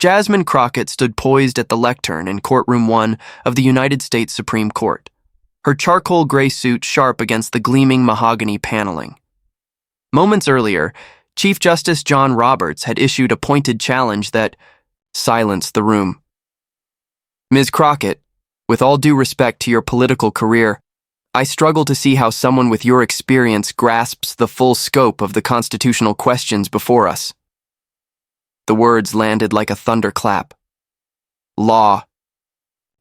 Jasmine Crockett stood poised at the lectern in Courtroom 1 of the United States Supreme Court, her charcoal gray suit sharp against the gleaming mahogany paneling. Moments earlier, Chief Justice John Roberts had issued a pointed challenge that silenced the room. Ms. Crockett, with all due respect to your political career, I struggle to see how someone with your experience grasps the full scope of the constitutional questions before us. The words landed like a thunderclap. Law.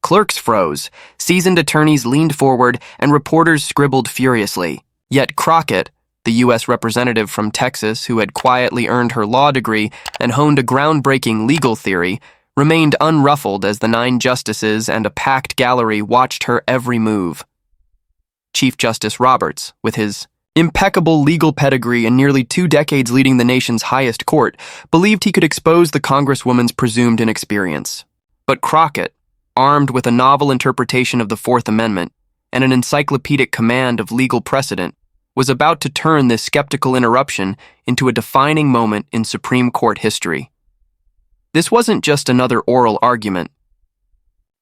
Clerks froze, seasoned attorneys leaned forward, and reporters scribbled furiously. Yet Crockett, the U.S. representative from Texas who had quietly earned her law degree and honed a groundbreaking legal theory, remained unruffled as the 9 justices and a packed gallery watched her every move. Chief Justice Roberts, with his impeccable legal pedigree and nearly 2 decades leading the nation's highest court, believed he could expose the Congresswoman's presumed inexperience. But Crockett, armed with a novel interpretation of the Fourth Amendment and an encyclopedic command of legal precedent, was about to turn this skeptical interruption into a defining moment in Supreme Court history. This wasn't just another oral argument.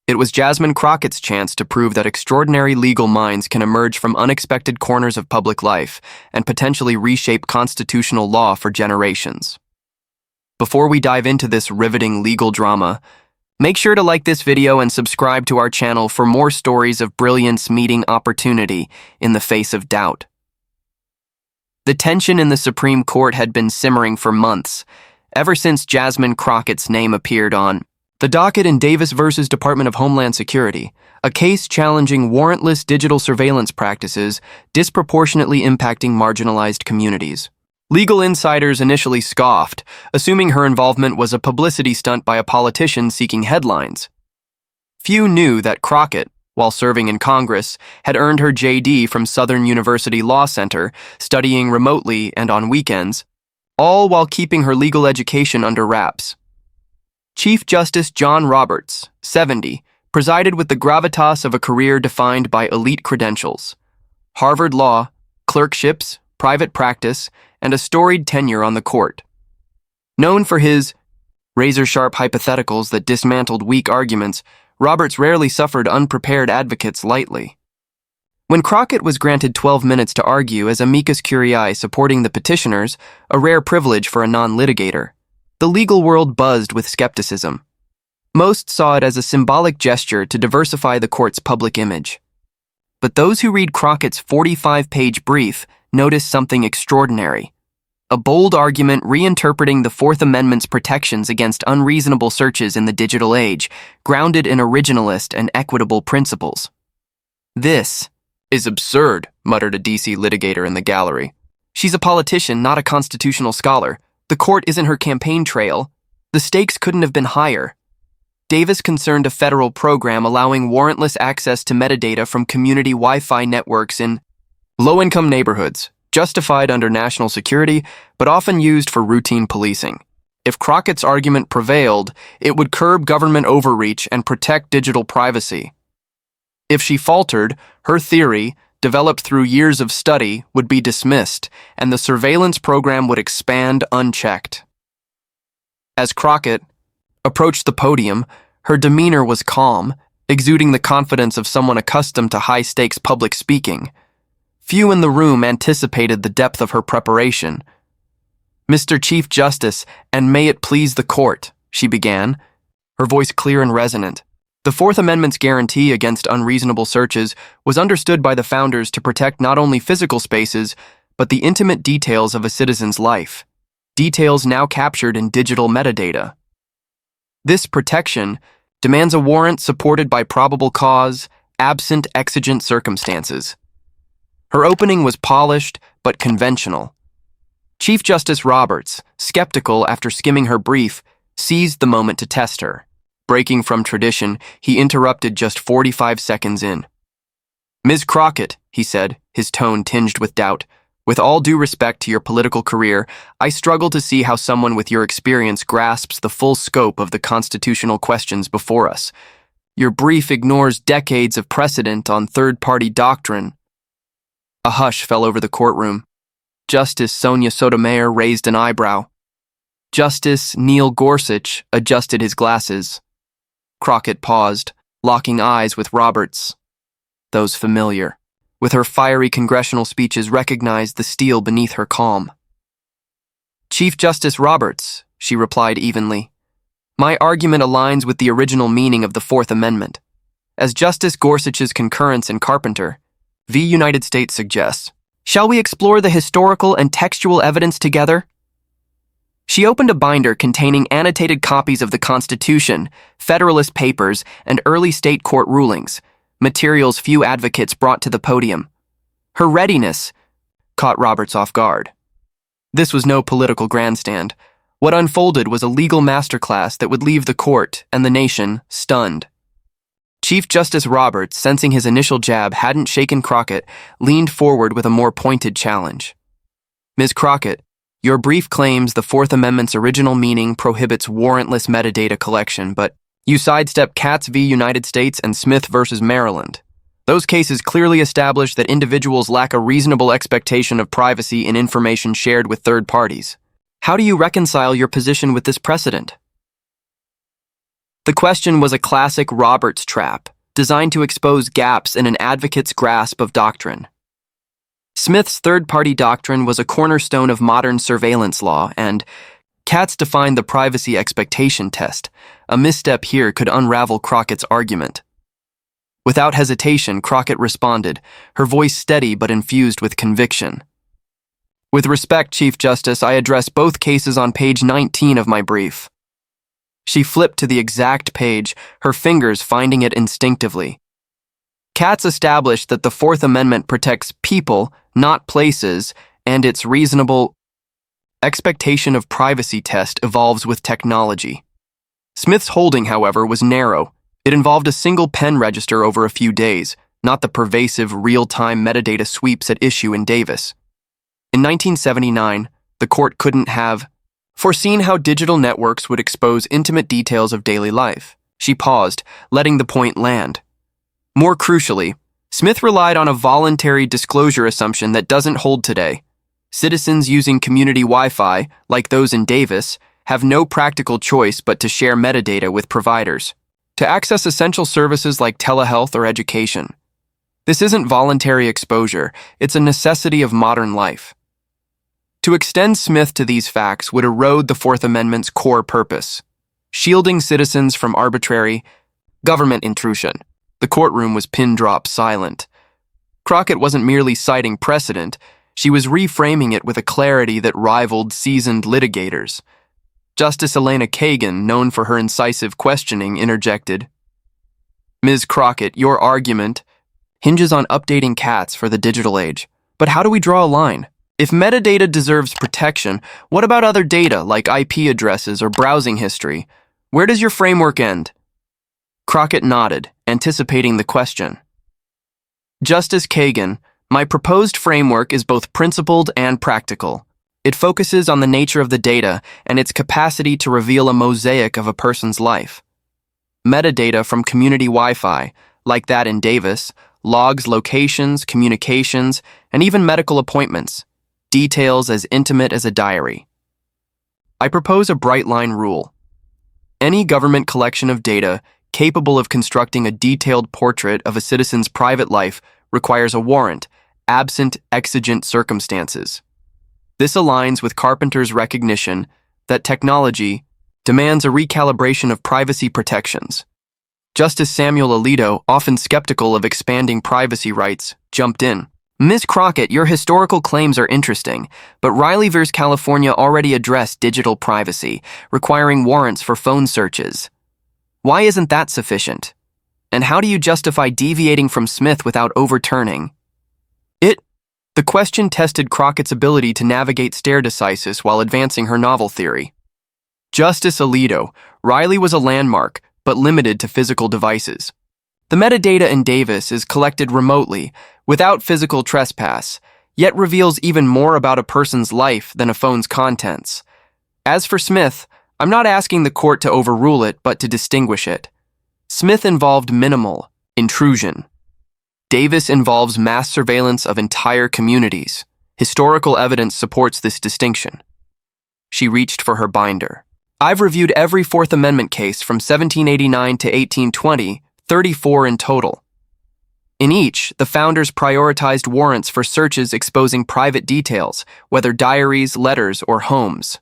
It was Jasmine Crockett's chance to prove that extraordinary legal minds can emerge from unexpected corners of public life and potentially reshape constitutional law for generations. Before we dive into this riveting legal drama, make sure to like this video and subscribe to our channel for more stories of brilliance meeting opportunity in the face of doubt. The tension in the Supreme Court had been simmering for months, ever since Jasmine Crockett's name appeared on the docket in Davis v. Department of Homeland Security, a case challenging warrantless digital surveillance practices disproportionately impacting marginalized communities. Legal insiders initially scoffed, assuming her involvement was a publicity stunt by a politician seeking headlines. Few knew that Crockett, while serving in Congress, had earned her J.D. from Southern University Law Center, studying remotely and on weekends, all while keeping her legal education under wraps. Chief Justice John Roberts, 70, presided with the gravitas of a career defined by elite credentials: Harvard Law, clerkships, private practice, and a storied tenure on the court. Known for his razor-sharp hypotheticals that dismantled weak arguments, Roberts rarely suffered unprepared advocates lightly. When Crockett was granted 12 minutes to argue as amicus curiae supporting the petitioners, a rare privilege for a non-litigator, the legal world buzzed with skepticism. Most saw it as a symbolic gesture to diversify the court's public image. But those who read Crockett's 45-page brief notice something extraordinary: a bold argument reinterpreting the Fourth Amendment's protections against unreasonable searches in the digital age, grounded in originalist and equitable principles. "This is absurd," muttered a D.C. litigator in the gallery. "She's a politician, not a constitutional scholar. The court isn't her campaign trail. The stakes couldn't have been higher." Davis concerned a federal program allowing warrantless access to metadata from community Wi-Fi networks in low-income neighborhoods, justified under national security, but often used for routine policing. If Crockett's argument prevailed, it would curb government overreach and protect digital privacy. If she faltered, her theory, developed through years of study, would be dismissed, and the surveillance program would expand unchecked. As Crockett approached the podium, her demeanor was calm, exuding the confidence of someone accustomed to high-stakes public speaking. Few in the room anticipated the depth of her preparation. "Mr. Chief Justice, and may it please the court," she began, her voice clear and resonant. The Fourth Amendment's guarantee against unreasonable searches was understood by the founders to protect not only physical spaces, but the intimate details of a citizen's life, details now captured in digital metadata. This protection demands a warrant supported by probable cause, absent exigent circumstances. Her opening was polished but conventional. Chief Justice Roberts, skeptical after skimming her brief, seized the moment to test her. Breaking from tradition, he interrupted just 45 seconds in. "Ms. Crockett," he said, his tone tinged with doubt, "with all due respect to your political career, I struggle to see how someone with your experience grasps the full scope of the constitutional questions before us. Your brief ignores decades of precedent on third-party doctrine." A hush fell over the courtroom. Justice Sonia Sotomayor raised an eyebrow. Justice Neil Gorsuch adjusted his glasses. Crockett paused, locking eyes with Roberts. Those familiar, with her fiery congressional speeches, recognized the steel beneath her calm. "Chief Justice Roberts," she replied evenly, "my argument aligns with the original meaning of the Fourth Amendment. As Justice Gorsuch's concurrence in Carpenter v. United States suggests, shall we explore the historical and textual evidence together?" She opened a binder containing annotated copies of the Constitution, Federalist Papers, and early state court rulings, materials few advocates brought to the podium. Her readiness caught Roberts off guard. This was no political grandstand. What unfolded was a legal masterclass that would leave the court and the nation stunned. Chief Justice Roberts, sensing his initial jab hadn't shaken Crockett, leaned forward with a more pointed challenge. "Ms. Crockett, your brief claims the Fourth Amendment's original meaning prohibits warrantless metadata collection, but you sidestep Katz v. United States and Smith v. Maryland. Those cases clearly establish that individuals lack a reasonable expectation of privacy in information shared with third parties. How do you reconcile your position with this precedent?" The question was a classic Roberts trap, designed to expose gaps in an advocate's grasp of doctrine. Smith's third-party doctrine was a cornerstone of modern surveillance law, and Katz defined the privacy expectation test. A misstep here could unravel Crockett's argument. Without hesitation, Crockett responded, her voice steady but infused with conviction. "With respect, Chief Justice, I address both cases on page 19 of my brief." She flipped to the exact page, her fingers finding it instinctively. Katz established that the Fourth Amendment protects people, not places, and its reasonable expectation of privacy test evolves with technology. Smith's holding, however, was narrow. It involved a single pen register over a few days, not the pervasive real-time metadata sweeps at issue in Davis. In 1979, the court couldn't have foreseen how digital networks would expose intimate details of daily life. She paused, letting the point land. More crucially, Smith relied on a voluntary disclosure assumption that doesn't hold today. Citizens using community Wi-Fi, like those in Davis, have no practical choice but to share metadata with providers to access essential services like telehealth or education. This isn't voluntary exposure, it's a necessity of modern life. To extend Smith to these facts would erode the Fourth Amendment's core purpose, shielding citizens from arbitrary government intrusion. The courtroom was pin-drop silent. Crockett wasn't merely citing precedent, she was reframing it with a clarity that rivaled seasoned litigators. Justice Elena Kagan, known for her incisive questioning, interjected, "Ms. Crockett, your argument hinges on updating Katz for the digital age. But how do we draw a line? If metadata deserves protection, what about other data like IP addresses or browsing history? Where does your framework end?" Crockett nodded, anticipating the question. "Justice Kagan, my proposed framework is both principled and practical. It focuses on the nature of the data and its capacity to reveal a mosaic of a person's life. Metadata from community Wi-Fi, like that in Davis, logs locations, communications, and even medical appointments, details as intimate as a diary. I propose a bright-line rule. Any government collection of data capable of constructing a detailed portrait of a citizen's private life requires a warrant, absent exigent circumstances. This aligns with Carpenter's recognition that technology demands a recalibration of privacy protections. Justice Samuel Alito, often skeptical of expanding privacy rights, jumped in. "Ms. Crockett, your historical claims are interesting, but Riley v. California already addressed digital privacy, requiring warrants for phone searches. Why isn't that sufficient? And how do you justify deviating from Smith without overturning it?" The question tested Crockett's ability to navigate stare decisis while advancing her novel theory. Justice Alito, Riley was a landmark, but limited to physical devices. The metadata in Davis is collected remotely, without physical trespass, yet reveals even more about a person's life than a phone's contents. As for Smith, I'm not asking the court to overrule it, but to distinguish it. Smith involved minimal intrusion. Davis involves mass surveillance of entire communities. Historical evidence supports this distinction. She reached for her binder. I've reviewed every Fourth Amendment case from 1789 to 1820, 34 in total. In each, the founders prioritized warrants for searches exposing private details, whether diaries, letters, or homes.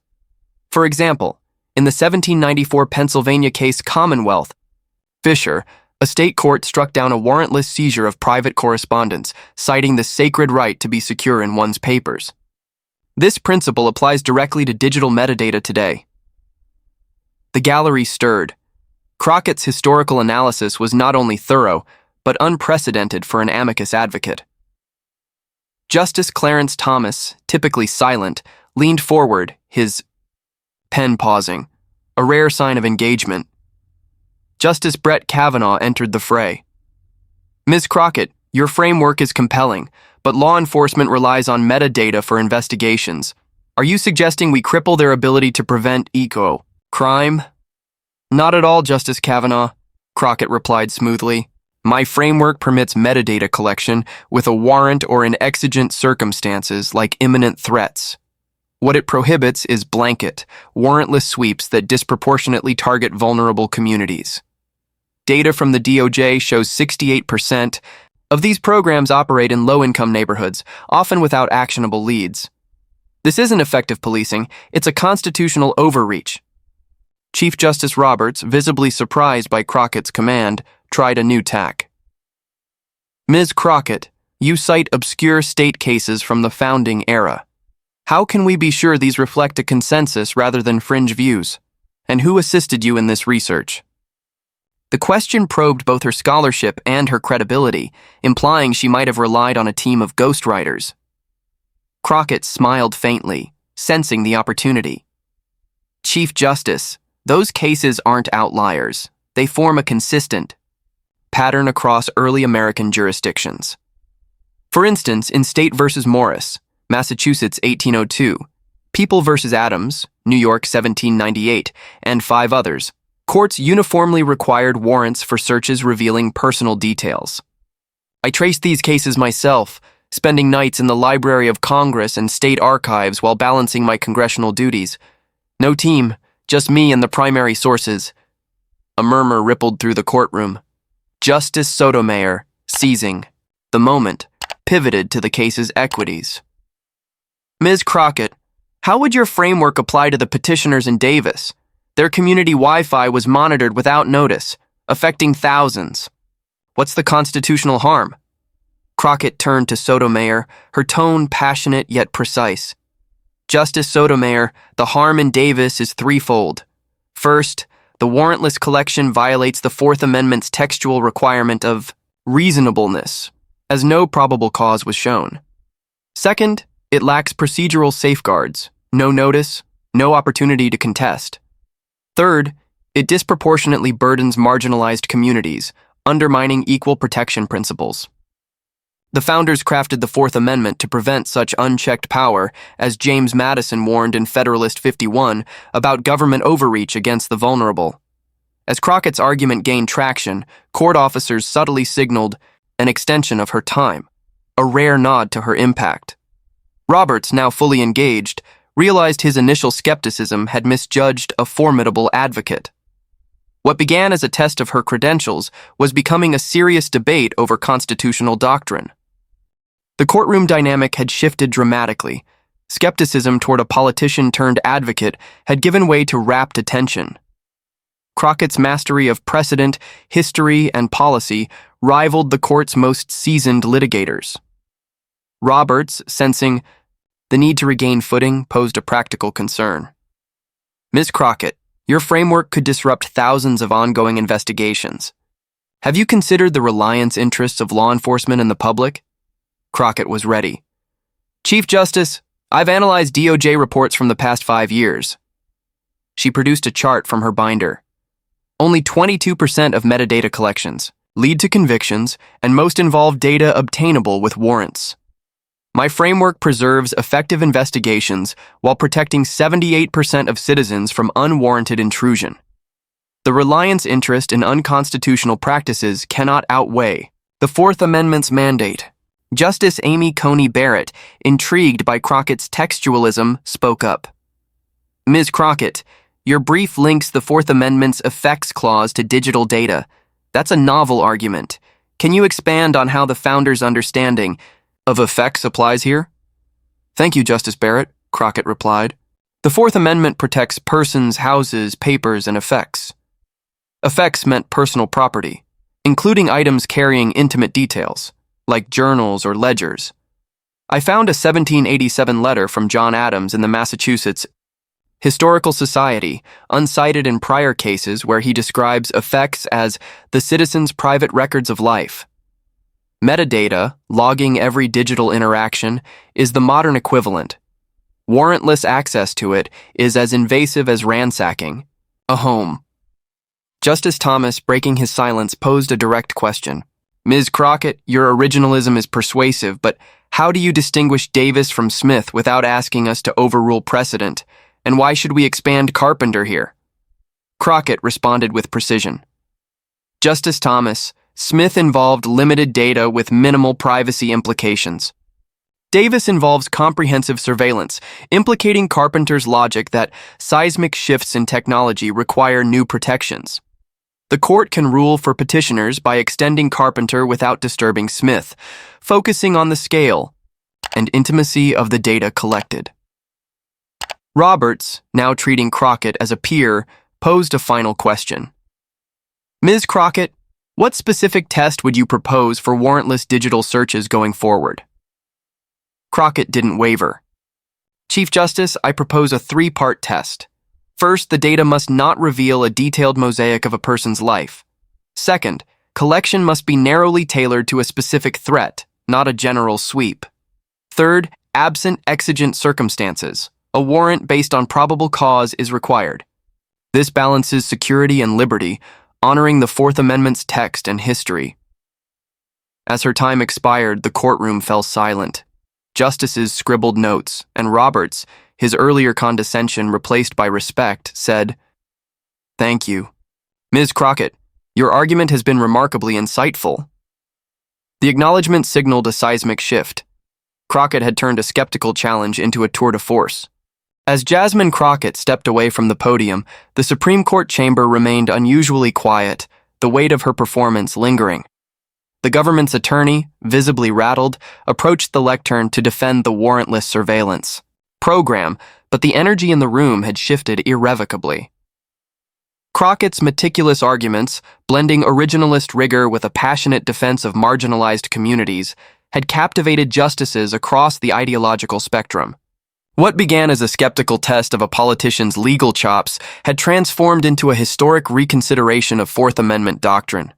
For example, in the 1794 Pennsylvania case Commonwealth, Fisher, a state court struck down a warrantless seizure of private correspondence, citing the sacred right to be secure in one's papers. This principle applies directly to digital metadata today. The gallery stirred. Crockett's historical analysis was not only thorough, but unprecedented for an amicus advocate. Justice Clarence Thomas, typically silent, leaned forward, his pen pausing, a rare sign of engagement. Justice Brett Kavanaugh entered the fray. Ms. Crockett, your framework is compelling, but law enforcement relies on metadata for investigations. Are you suggesting we cripple their ability to prevent crime? Not at all, Justice Kavanaugh, Crockett replied smoothly. My framework permits metadata collection with a warrant or in exigent circumstances like imminent threats. What it prohibits is blanket, warrantless sweeps that disproportionately target vulnerable communities. Data from the DOJ shows 68% of these programs operate in low-income neighborhoods, often without actionable leads. This isn't effective policing, it's a constitutional overreach. Chief Justice Roberts, visibly surprised by Crockett's command, tried a new tack. Ms. Crockett, you cite obscure state cases from the founding era. How can we be sure these reflect a consensus rather than fringe views? And who assisted you in this research? The question probed both her scholarship and her credibility, implying she might have relied on a team of ghostwriters. Crockett smiled faintly, sensing the opportunity. Chief Justice, those cases aren't outliers. They form a consistent pattern across early American jurisdictions. For instance, in State v. Morris, Massachusetts 1802, People v. Adams, New York 1798, and 5 others, courts uniformly required warrants for searches revealing personal details. I traced these cases myself, spending nights in the Library of Congress and state archives while balancing my congressional duties. No team, just me and the primary sources. A murmur rippled through the courtroom. Justice Sotomayor, seizing the moment, pivoted to the case's equities. Ms. Crockett, how would your framework apply to the petitioners in Davis? Their community Wi-Fi was monitored without notice, affecting thousands. What's the constitutional harm? Crockett turned to Sotomayor, her tone passionate yet precise. Justice Sotomayor, the harm in Davis is threefold. First, the warrantless collection violates the Fourth Amendment's textual requirement of reasonableness, as no probable cause was shown. Second, it lacks procedural safeguards, no notice, no opportunity to contest. Third, it disproportionately burdens marginalized communities, undermining equal protection principles. The founders crafted the Fourth Amendment to prevent such unchecked power, as James Madison warned in Federalist 51 about government overreach against the vulnerable. As Crockett's argument gained traction, court officers subtly signaled an extension of her time, a rare nod to her impact. Roberts, now fully engaged, realized his initial skepticism had misjudged a formidable advocate. What began as a test of her credentials was becoming a serious debate over constitutional doctrine. The courtroom dynamic had shifted dramatically. Skepticism toward a politician-turned-advocate had given way to rapt attention. Crockett's mastery of precedent, history, and policy rivaled the court's most seasoned litigators. Roberts, sensing the need to regain footing, posed a practical concern. Ms. Crockett, your framework could disrupt thousands of ongoing investigations. Have you considered the reliance interests of law enforcement and the public? Crockett was ready. Chief Justice, I've analyzed DOJ reports from the past 5 years. She produced a chart from her binder. Only 22% of metadata collections lead to convictions, and most involve data obtainable with warrants. My framework preserves effective investigations while protecting 78% of citizens from unwarranted intrusion. The reliance interest in unconstitutional practices cannot outweigh the Fourth Amendment's mandate. Justice Amy Coney Barrett, intrigued by Crockett's textualism, spoke up. Ms. Crockett, your brief links the Fourth Amendment's effects clause to digital data. That's a novel argument. Can you expand on how the founders' understanding of effects applies here? Thank you, Justice Barrett, Crockett replied. The Fourth Amendment protects persons, houses, papers, and effects. Effects meant personal property, including items carrying intimate details, like journals or ledgers. I found a 1787 letter from John Adams in the Massachusetts Historical Society, uncited in prior cases where he describes effects as the citizen's private records of life. Metadata, logging every digital interaction, is the modern equivalent. Warrantless access to it is as invasive as ransacking a home. Justice Thomas, breaking his silence, posed a direct question. Ms. Crockett, your originalism is persuasive, but how do you distinguish Davis from Smith without asking us to overrule precedent? And why should we expand Carpenter here? Crockett responded with precision. Justice Thomas, Smith involved limited data with minimal privacy implications. Davis involves comprehensive surveillance, implicating Carpenter's logic that seismic shifts in technology require new protections. The court can rule for petitioners by extending Carpenter without disturbing Smith, focusing on the scale and intimacy of the data collected. Roberts, now treating Crockett as a peer, posed a final question. Ms. Crockett, what specific test would you propose for warrantless digital searches going forward? Crockett didn't waver. Chief Justice, I propose a three-part test. First, the data must not reveal a detailed mosaic of a person's life. Second, collection must be narrowly tailored to a specific threat, not a general sweep. Third, absent exigent circumstances, a warrant based on probable cause is required. This balances security and liberty, honoring the Fourth Amendment's text and history. As her time expired, the courtroom fell silent. Justices scribbled notes, and Roberts, his earlier condescension replaced by respect, said, "Thank you. Ms. Crockett, your argument has been remarkably insightful." The acknowledgement signaled a seismic shift. Crockett had turned a skeptical challenge into a tour de force. As Jasmine Crockett stepped away from the podium, the Supreme Court chamber remained unusually quiet, the weight of her performance lingering. The government's attorney, visibly rattled, approached the lectern to defend the warrantless surveillance program, but the energy in the room had shifted irrevocably. Crockett's meticulous arguments, blending originalist rigor with a passionate defense of marginalized communities, had captivated justices across the ideological spectrum. What began as a skeptical test of a politician's legal chops had transformed into a historic reconsideration of Fourth Amendment doctrine.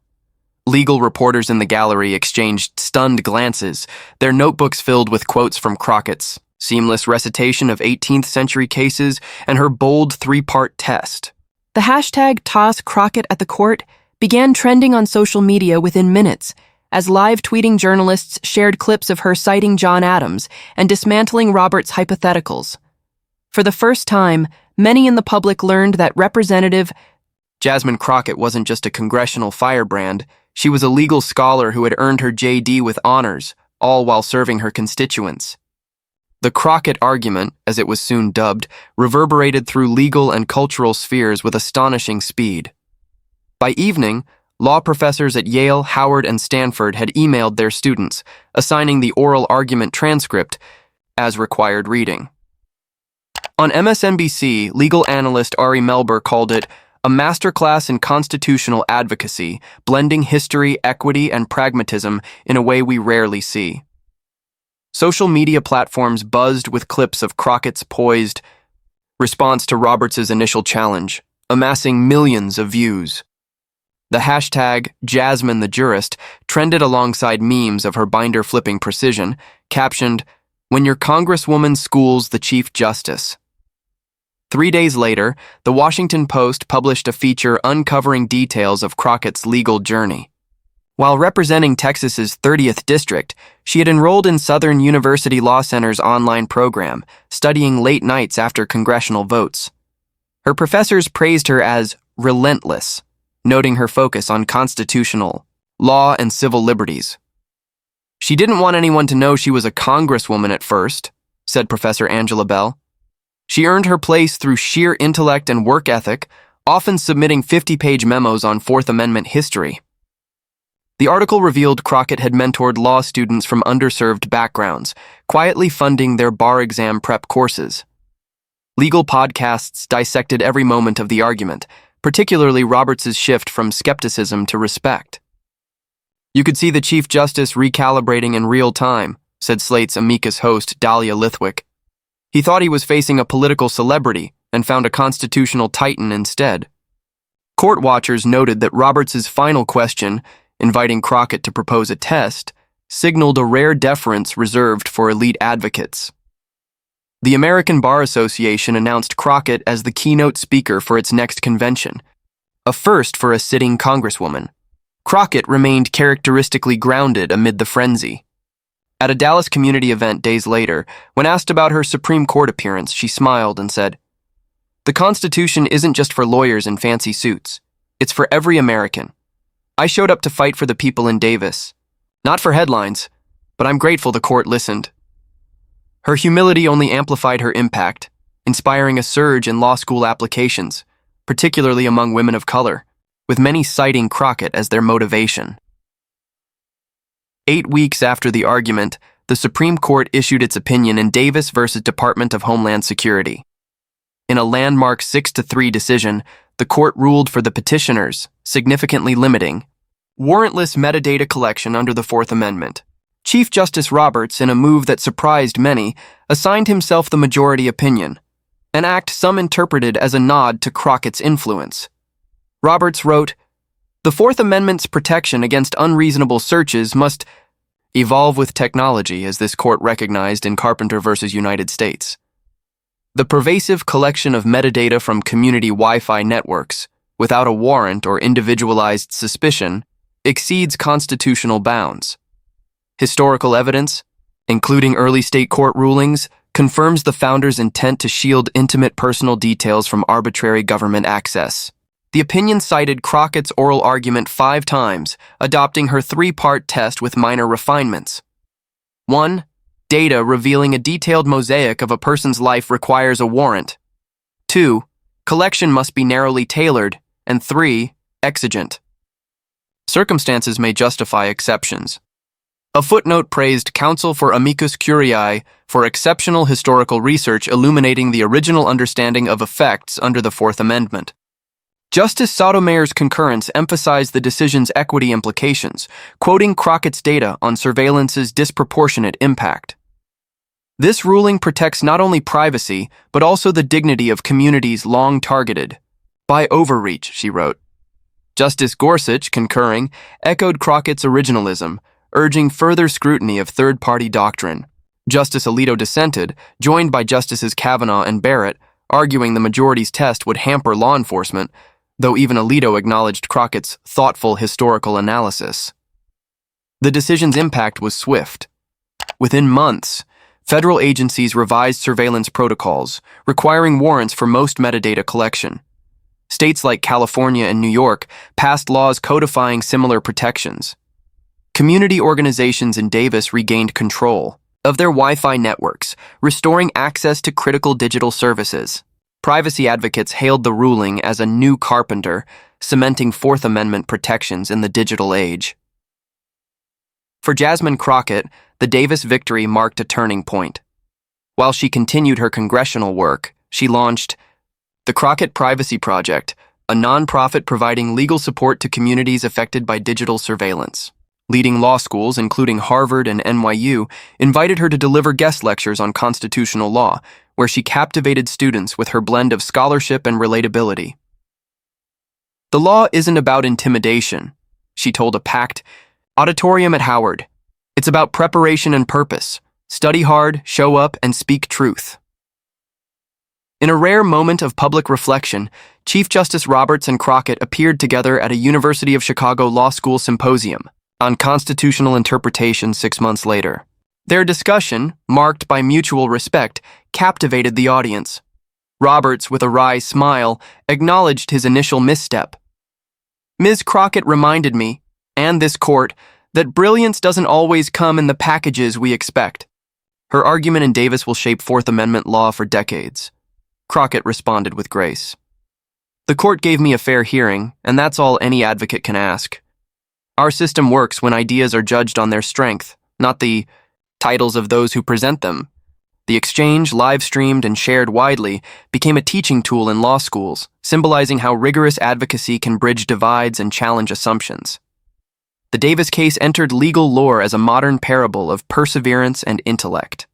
Legal reporters in the gallery exchanged stunned glances, their notebooks filled with quotes from Crockett's seamless recitation of 18th century cases and her bold three-part test. The hashtag Toss Crockett at the Court began trending on social media within minutes, as live tweeting journalists shared clips of her citing John Adams and dismantling Roberts' hypotheticals. For the first time, many in the public learned that Representative Jasmine Crockett wasn't just a congressional firebrand, she was a legal scholar who had earned her JD with honors, all while serving her constituents. The Crockett argument, as it was soon dubbed, reverberated through legal and cultural spheres with astonishing speed. By evening, law professors at Yale, Howard, and Stanford had emailed their students, assigning the oral argument transcript as required reading. On MSNBC, legal analyst Ari Melber called it a masterclass in constitutional advocacy, blending history, equity, and pragmatism in a way we rarely see. Social media platforms buzzed with clips of Crockett's poised response to Roberts' initial challenge, amassing millions of views. The hashtag Jasmine the Jurist trended alongside memes of her binder-flipping precision, captioned, "When your Congresswoman schools the Chief Justice." 3 days later, the Washington Post published a feature uncovering details of Crockett's legal journey. While representing Texas's 30th District, she had enrolled in Southern University Law Center's online program, studying late nights after congressional votes. Her professors praised her as relentless, noting her focus on constitutional law and civil liberties. "She didn't want anyone to know she was a congresswoman at first," said Professor Angela Bell. She earned her place through sheer intellect and work ethic, often submitting 50-page memos on Fourth Amendment history. The article revealed Crockett had mentored law students from underserved backgrounds, quietly funding their bar exam prep courses. Legal podcasts dissected every moment of the argument, particularly Roberts' shift from skepticism to respect. "You could see the Chief Justice recalibrating in real time," said Slate's amicus host Dahlia Lithwick. "He thought he was facing a political celebrity and found a constitutional titan instead." Court watchers noted that Roberts' final question, inviting Crockett to propose a test, signaled a rare deference reserved for elite advocates. The American Bar Association announced Crockett as the keynote speaker for its next convention, a first for a sitting congresswoman. Crockett remained characteristically grounded amid the frenzy. At a Dallas community event days later, when asked about her Supreme Court appearance, she smiled and said, "The Constitution isn't just for lawyers in fancy suits. It's for every American. I showed up to fight for the people in Davis. Not for headlines, but I'm grateful the court listened." Her humility only amplified her impact, inspiring a surge in law school applications, particularly among women of color, with many citing Crockett as their motivation. 8 weeks after the argument, the Supreme Court issued its opinion in Davis v. Department of Homeland Security. In a landmark 6-3 decision, the court ruled for the petitioners, significantly limiting warrantless metadata collection under the Fourth Amendment. Chief Justice Roberts, in a move that surprised many, assigned himself the majority opinion, an act some interpreted as a nod to Crockett's influence. Roberts wrote, "The Fourth Amendment's protection against unreasonable searches must evolve with technology, as this court recognized in Carpenter v. United States. The pervasive collection of metadata from community Wi-Fi networks, without a warrant or individualized suspicion, exceeds constitutional bounds. Historical evidence, including early state court rulings, confirms the founders' intent to shield intimate personal details from arbitrary government access." The opinion cited Crockett's oral argument 5 times, adopting her 3-part test with minor refinements. 1. Data revealing a detailed mosaic of a person's life requires a warrant. 2. Collection must be narrowly tailored. And 3. Exigent. Circumstances may justify exceptions. A footnote praised counsel for amicus curiae for exceptional historical research illuminating the original understanding of effects under the Fourth Amendment. Justice Sotomayor's concurrence emphasized the decision's equity implications, quoting Crockett's data on surveillance's disproportionate impact. "This ruling protects not only privacy, but also the dignity of communities long targeted by overreach," she wrote. Justice Gorsuch, concurring, echoed Crockett's originalism, urging further scrutiny of third-party doctrine. Justice Alito dissented, joined by Justices Kavanaugh and Barrett, arguing the majority's test would hamper law enforcement, though even Alito acknowledged Crockett's thoughtful historical analysis. The decision's impact was swift. Within months, federal agencies revised surveillance protocols, requiring warrants for most metadata collection. States like California and New York passed laws codifying similar protections. Community organizations in Davis regained control of their Wi-Fi networks, restoring access to critical digital services. Privacy advocates hailed the ruling as a new Carpenter, cementing Fourth Amendment protections in the digital age. For Jasmine Crockett, the Davis victory marked a turning point. While she continued her congressional work, she launched the Crockett Privacy Project, a nonprofit providing legal support to communities affected by digital surveillance. Leading law schools, including Harvard and NYU, invited her to deliver guest lectures on constitutional law, where she captivated students with her blend of scholarship and relatability. "The law isn't about intimidation," she told a packed auditorium at Howard. "It's about preparation and purpose. Study hard, show up, and speak truth." In a rare moment of public reflection, Chief Justice Roberts and Crockett appeared together at a University of Chicago Law School symposium on constitutional interpretation 6 months later. Their discussion, marked by mutual respect, captivated the audience. Roberts, with a wry smile, acknowledged his initial misstep. "Ms. Crockett reminded me, and this court, that brilliance doesn't always come in the packages we expect." Her argument in Davis will shape Fourth Amendment law for decades. Crockett responded with grace. The court gave me a fair hearing, and that's all any advocate can ask. Our system works when ideas are judged on their strength, not the titles of those who present them. The exchange, live-streamed and shared widely, became a teaching tool in law schools, symbolizing how rigorous advocacy can bridge divides and challenge assumptions. The Davis case entered legal lore as a modern parable of perseverance and intellect.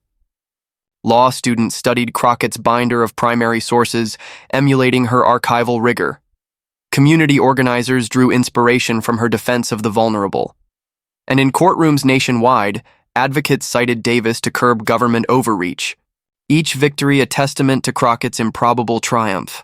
Law students studied Crockett's binder of primary sources, emulating her archival rigor. Community organizers drew inspiration from her defense of the vulnerable. And in courtrooms nationwide, advocates cited Davis to curb government overreach, each victory a testament to Crockett's improbable triumph.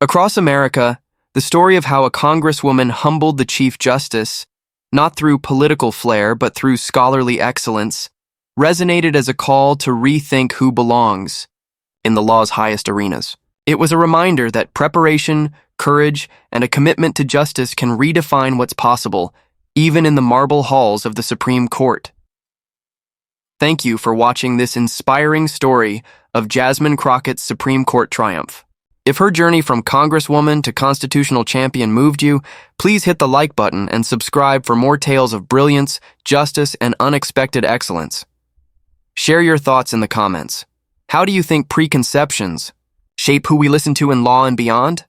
Across America, the story of how a congresswoman humbled the Chief Justice, not through political flair but through scholarly excellence, resonated as a call to rethink who belongs in the law's highest arenas. It was a reminder that preparation, courage, and a commitment to justice can redefine what's possible, even in the marble halls of the Supreme Court. Thank you for watching this inspiring story of Jasmine Crockett's Supreme Court triumph. If her journey from Congresswoman to constitutional champion moved you, please hit the like button and subscribe for more tales of brilliance, justice, and unexpected excellence. Share your thoughts in the comments. How do you think preconceptions shape who we listen to in law and beyond?